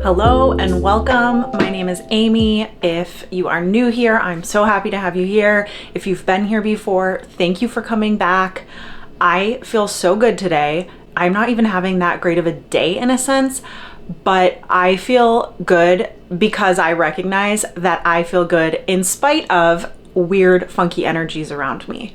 Hello and welcome. My name is Amy. If you are new here, I'm so happy to have you here. If you've been here before, thank you for coming back. I feel so good today. I'm not even having that great of a day in a sense, but I feel good because I recognize that I feel good in spite of weird, funky energies around me,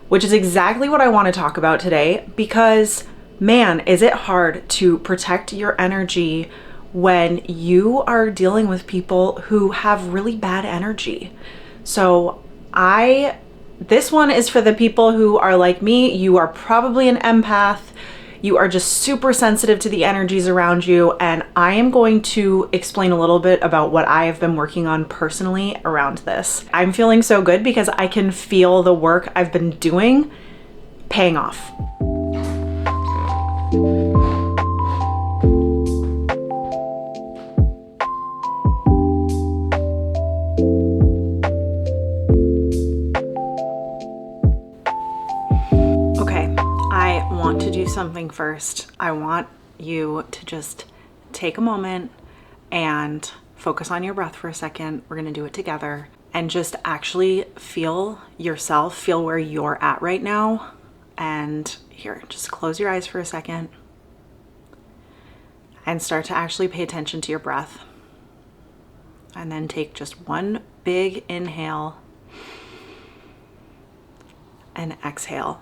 which is exactly what I want to talk about today because, man, is it hard to protect your energy when you are dealing with people who have really bad energy. So this one is for the people who are like me. You are probably an empath. You are just super sensitive to the energies around you. And I am going to explain a little bit about what I have been working on personally around this. I'm feeling so good because I can feel the work I've been doing paying off. To do something first. I want you to just take a moment and focus on your breath for a second. We're going to do it together and just actually feel yourself, feel where you're at right now. And here, just close your eyes for a second and start to actually pay attention to your breath. And then take just one big inhale and exhale.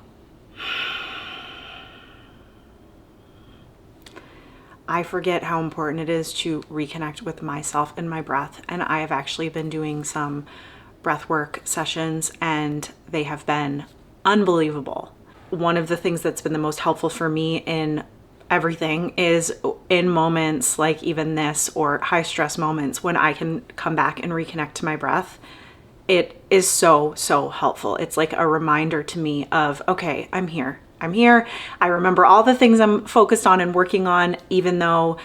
I forget how important it is to reconnect with myself and my breath. And I have actually been doing some breath work sessions and they have been unbelievable. One of the things that's been the most helpful for me in everything is in moments like even this or high stress moments when I can come back and reconnect to my breath. It is so helpful. It's like a reminder to me of, okay, I'm here. I remember all the things I'm focused on and working on, even though,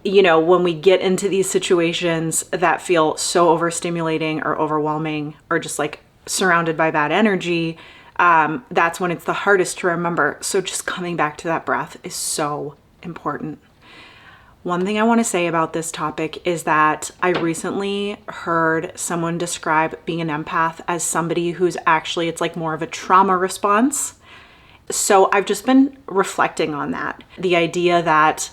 when we get into these situations that feel so overstimulating or overwhelming or just like surrounded by bad energy, that's when it's the hardest to remember. So just coming back to that breath is so important. One thing I want to say about this topic is that I recently heard someone describe being an empath as somebody who's actually, it's like more of a trauma response. So I've just been reflecting on that. The idea that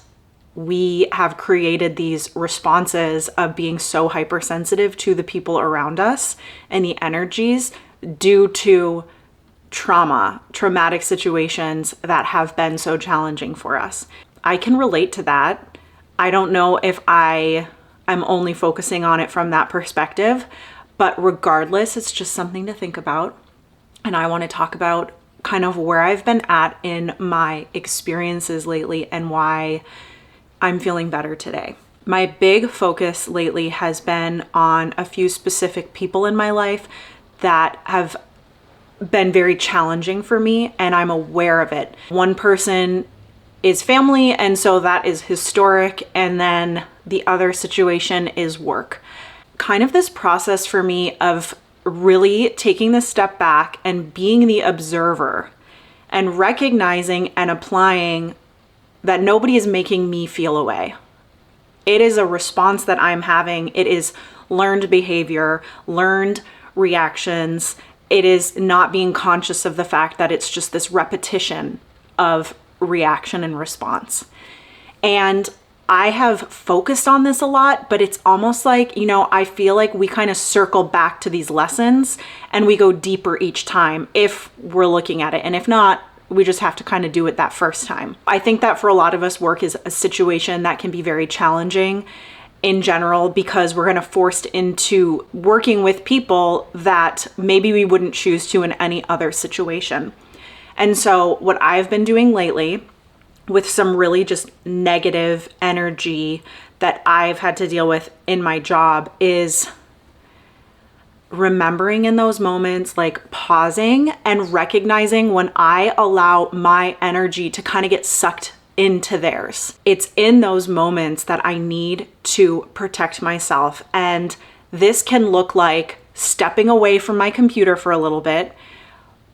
we have created these responses of being so hypersensitive to the people around us and the energies due to traumatic situations that have been so challenging for us. I can relate to that. I don't know if I'm only focusing on it from that perspective, but regardless, it's just something to think about. And I want to talk about kind of where I've been at in my experiences lately and why I'm feeling better today. My big focus lately has been on a few specific people in my life that have been very challenging for me, and I'm aware of it. One person is family, and so that is historic, and then the other situation is work. Kind of this process for me of really taking the step back and being the observer and recognizing and applying that nobody is making me feel away. It is a response that I'm having. It is learned behavior, learned reactions. It is not being conscious of the fact that it's just this repetition of reaction and response. And I have focused on this a lot, but it's almost like, I feel like we kind of circle back to these lessons and we go deeper each time if we're looking at it. And if not, we just have to kind of do it that first time. I think that for a lot of us, work is a situation that can be very challenging in general because we're going to forced into working with people that maybe we wouldn't choose to in any other situation. And so what I've been doing lately with some really just negative energy that I've had to deal with in my job is remembering in those moments, like pausing and recognizing when I allow my energy to kind of get sucked into theirs. It's in those moments that I need to protect myself. And this can look like stepping away from my computer for a little bit,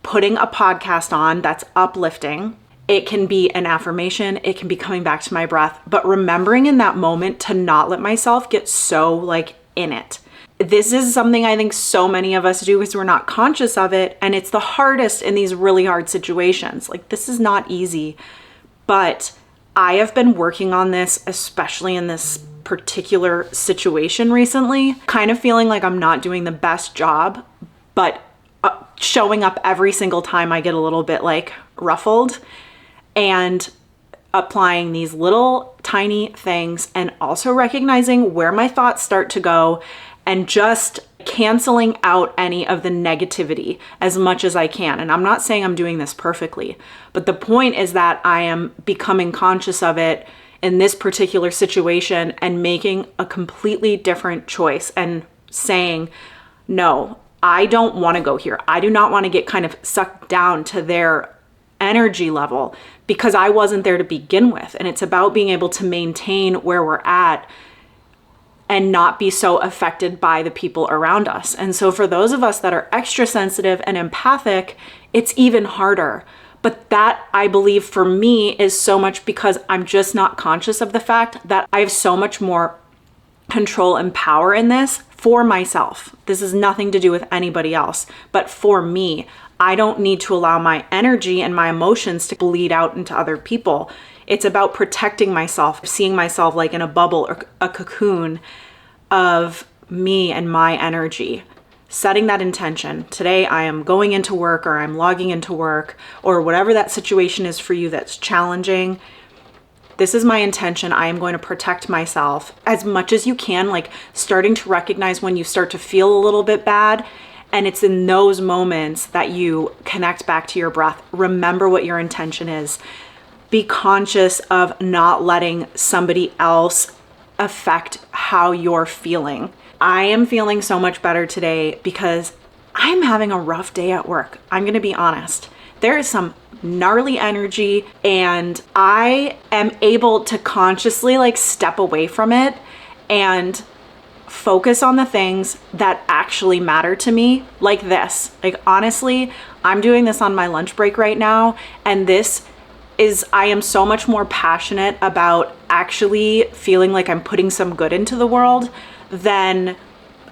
putting a podcast on that's uplifting. It can be an affirmation. It can be coming back to my breath, but remembering in that moment to not let myself get so like in it. This is something I think so many of us do because we're not conscious of it. And it's the hardest in these really hard situations. Like, this is not easy, but I have been working on this, especially in this particular situation recently, kind of feeling like I'm not doing the best job, but showing up every single time I get a little bit like ruffled, and applying these little tiny things, and also recognizing where my thoughts start to go and just canceling out any of the negativity as much as I can. And I'm not saying I'm doing this perfectly, but the point is that I am becoming conscious of it in this particular situation and making a completely different choice and saying, no, I don't want to go here. I do not want to get kind of sucked down to their energy level because I wasn't there to begin with. And it's about being able to maintain where we're at and not be so affected by the people around us. And so for those of us that are extra sensitive and empathic, it's even harder. But that, I believe, for me is so much because I'm just not conscious of the fact that I have so much more control and power in this for myself. This has nothing to do with anybody else, but for me, I don't need to allow my energy and my emotions to bleed out into other people. It's about protecting myself, seeing myself like in a bubble or a cocoon of me and my energy. Setting that intention. Today I am going into work, or I'm logging into work, or whatever that situation is for you that's challenging. This is my intention. I am going to protect myself as much as you can, like starting to recognize when you start to feel a little bit bad. And it's in those moments that you connect back to your breath. Remember what your intention is. Be conscious of not letting somebody else affect how you're feeling. I am feeling so much better today because I'm having a rough day at work. I'm going to be honest. There is some gnarly energy, and I am able to consciously like step away from it and focus on the things that actually matter to me, like this. Like, honestly, I'm doing this on my lunch break right now, and I am so much more passionate about actually feeling like I'm putting some good into the world than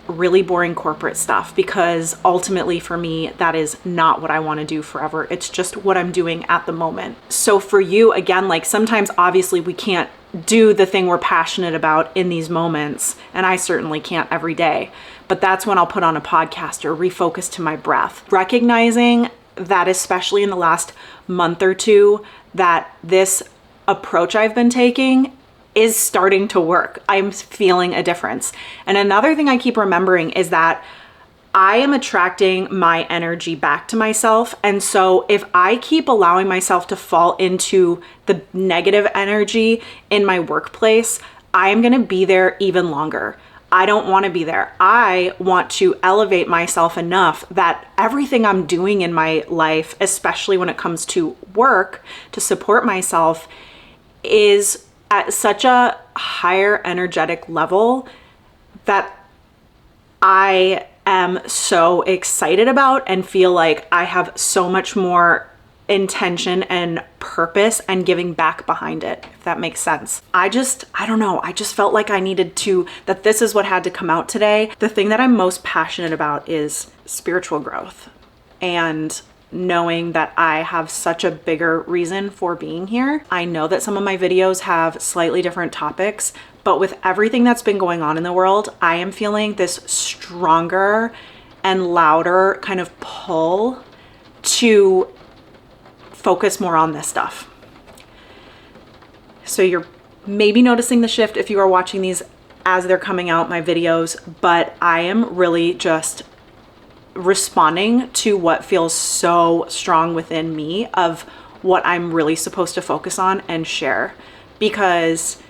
really boring corporate stuff, because ultimately for me, that is not what I want to do forever. It's just what I'm doing at the moment. So for you, again, like sometimes obviously we can't do the thing we're passionate about in these moments, and I certainly can't every day, but that's when I'll put on a podcast or refocus to my breath. Recognizing that, especially in the last month or two, that this approach I've been taking is starting to work. I'm feeling a difference. And another thing I keep remembering is that I am attracting my energy back to myself. And so if I keep allowing myself to fall into the negative energy in my workplace, I'm going to be there even longer. I don't want to be there. I want to elevate myself enough that everything I'm doing in my life, especially when it comes to work, to support myself, is at such a higher energetic level that I am so excited about and feel like I have so much more intention and purpose and giving back behind it, if that makes sense. I don't know. I just felt like I needed to, that this is what had to come out today. The thing that I'm most passionate about is spiritual growth, and knowing that I have such a bigger reason for being here. I know that some of my videos have slightly different topics, but with everything that's been going on in the world, I am feeling this stronger and louder kind of pull to focus more on this stuff. So you're maybe noticing the shift if you are watching these as they're coming out, my videos, but I am really just responding to what feels so strong within me of what I'm really supposed to focus on and share, because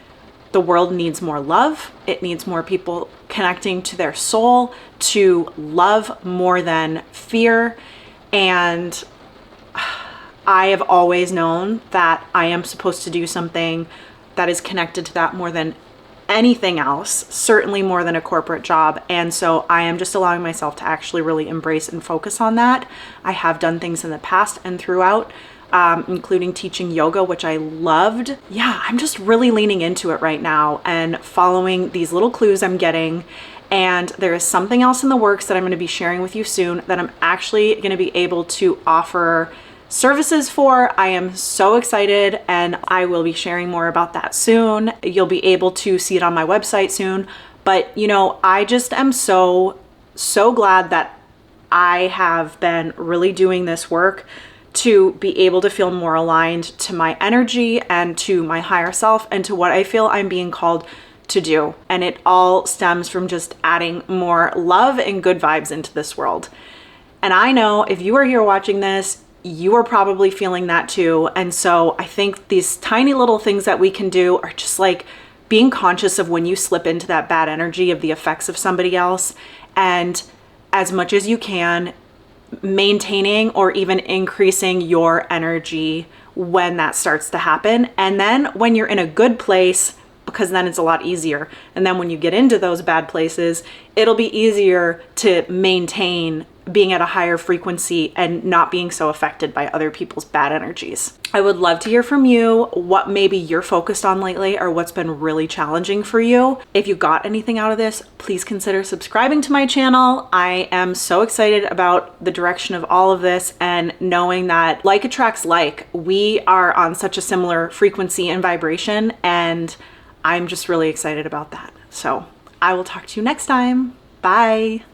the world needs more love. It needs more people connecting to their soul, to love more than fear. And I have always known that I am supposed to do something that is connected to that more than anything else, certainly more than a corporate job. And so I am just allowing myself to actually really embrace and focus on that. I have done things in the past and throughout, including teaching yoga, which I loved. Yeah, I'm just really leaning into it right now and following these little clues I'm getting. And there is something else in the works that I'm going to be sharing with you soon that I'm actually going to be able to offer services for. I am so excited, and I will be sharing more about that soon. You'll be able to see it on my website soon. But you know, I just am so glad that I have been really doing this work to be able to feel more aligned to my energy and to my higher self and to what I feel I'm being called to do. And it all stems from just adding more love and good vibes into this world. And I know if you are here watching this, you are probably feeling that too. And so I think these tiny little things that we can do are just like being conscious of when you slip into that bad energy of the effects of somebody else, and as much as you can, maintaining or even increasing your energy when that starts to happen. And then when you're in a good place, because then it's a lot easier. And then when you get into those bad places, it'll be easier to maintain being at a higher frequency and not being so affected by other people's bad energies. I would love to hear from you what maybe you're focused on lately or what's been really challenging for you. If you got anything out of this, please consider subscribing to my channel. I am so excited about the direction of all of this and knowing that like attracts like. We are on such a similar frequency and vibration, and I'm just really excited about that. So I will talk to you next time. Bye.